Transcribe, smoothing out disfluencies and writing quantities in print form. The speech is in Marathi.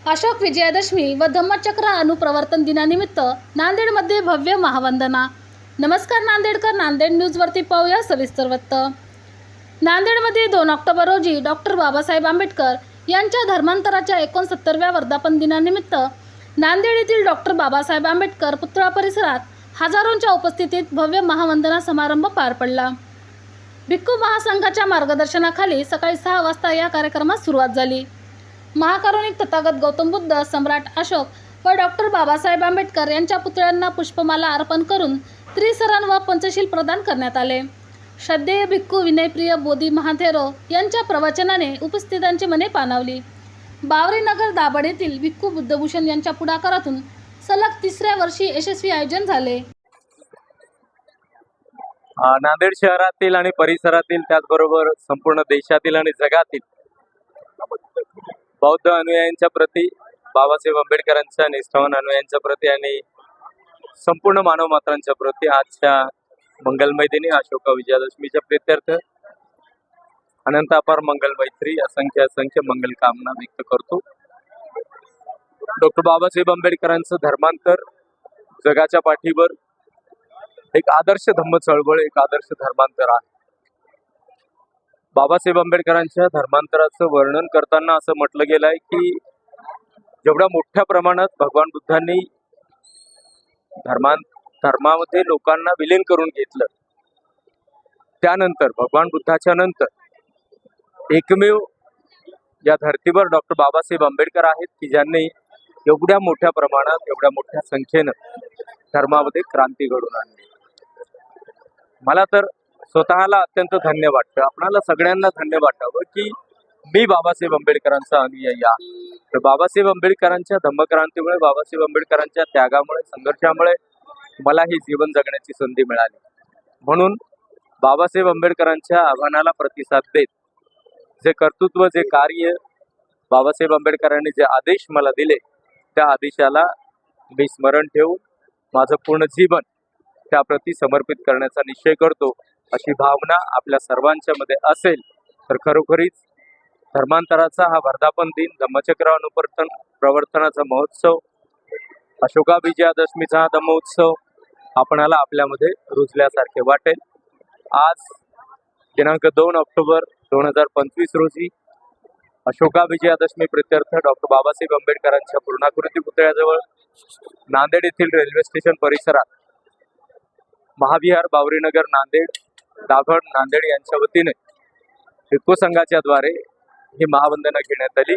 अशोक विजयादशमी व धम्मचक्र अनुप्रवर्तन दिनानिमित्त नांदेडमध्ये भव्य महावंदना। नमस्कार नांदेडकर, नांदेड न्यूजवरती पाहूया सविस्तर वृत्त। नांदेडमध्ये 2 ऑक्टोबर रोजी डॉक्टर बाबासाहेब आंबेडकर यांच्या धर्मांतराच्या 69व्या वर्धापन दिनानिमित्त नांदेड येथील डॉक्टर बाबासाहेब आंबेडकर पुतळा परिसरात हजारोंच्या उपस्थितीत भव्य महावंदना समारंभ पार पडला। भिक्खू महासंघाच्या मार्गदर्शनाखाली सकाळी 6 वाजता या कार्यक्रमास सुरुवात झाली। महाकारुणिक तथागत गौतम बुद्ध, सम्राट अशोक व डॉक्टर बाबासाहेब आंबेडकर यांच्या पुतळ्यांना पुष्पमाला अर्पण करून त्रिसरण व पंचशील प्रदान करण्यात आले। श्रद्धेय भिक्खू विनयप्रिय बोधी महाथेरो यांच्या प्रवचनाने उपस्थितांची मने पाणावली। बावरीनगर दाभड येथील भिक्खू बुद्धभूषण यांच्या पुढाकारातून सलग 3ऱ्या वर्षी यशस्वी आयोजन झाले। नांदेड शहरातील आणि परिसरातील त्याचबरोबर संपूर्ण देशातील आणि जगातील बौद्ध अनुयायांच्या प्रती, बाबासाहेब आंबेडकरांच्या निष्ठावान अनुयायांच्या प्रती आणि संपूर्ण मानव मात्रांच्या प्रती आजच्या मंगलमय दिनी अशोक विजयादशमीच्या प्रीत्यर्थ अनंत अपार मंगल मैत्री असंख्य असंख्य मंगल कामना व्यक्त करतो। डॉक्टर बाबासाहेब आंबेडकरांचं धर्मांतर जगाच्या पाठीवर एक आदर्श धम्म चळवळ, एक आदर्श धर्मांतर आहे। बाबासाहेब आंबेडकरांच्या धर्मांतराचं वर्णन करताना असं म्हटलं गेलं आहे की जेवढ्या मोठ्या प्रमाणात भगवान बुद्धांनी धर्मामध्ये लोकांना विलीन करून घेतलं, त्यानंतर भगवान बुद्धाच्या नंतर एकमेव या धर्तीवर डॉक्टर बाबासाहेब आंबेडकर आहेत की ज्यांनी एवढ्या मोठ्या प्रमाणात, एवढ्या मोठ्या संख्येनं धर्मामध्ये क्रांती घडवून आणली। मला तर स्वतःला अत्यंत धन्य वाटतं, आपणाला सगळ्यांना धन्य वाटावं की मी बाबासाहेब आंबेडकरांचा अनुयायी आहे। तर बाबासाहेब आंबेडकरांच्या धम्मक्रांतीमुळे, बाबासाहेब आंबेडकरांच्या त्यागामुळे, संघर्षामुळे मला ही जीवन जगण्याची संधी मिळाली। म्हणून बाबासाहेब आंबेडकरांच्या आव्हानाला प्रतिसाद देत जे कर्तृत्व, जे कार्य बाबासाहेब आंबेडकरांनी जे आदेश मला दिले, त्या आदेशाला मी स्मरण ठेवून माझं पूर्ण जीवन त्याप्रती समर्पित करण्याचा निश्चय करतो। अशी भावना आपल्या सर्वांच्या मध्ये असेल तर खरोखरीच धर्मांतराचा हा वर्धापन दिन, धम्मचक्र अनुप्रवर्तनाचा महोत्सव, अशोका विजयादशमीचा हा धम्मोत्सव आपणाला आपल्यामध्ये रुजल्यासारखे वाटेल। आज दिनांक 2 ऑक्टोबर 2025 रोजी अशोका विजयादशमी प्रीत्यर्थ डॉक्टर बाबासाहेब आंबेडकरांच्या पूर्णाकृती पुतळ्याजवळ नांदेड येथील रेल्वे स्टेशन परिसरात महाविहार, बावरीनगर, नांदेड, दाभड, नांदेड यांच्या वतीने भिक्खू संघाच्या द्वारे ही महावंदना घेण्यात आली।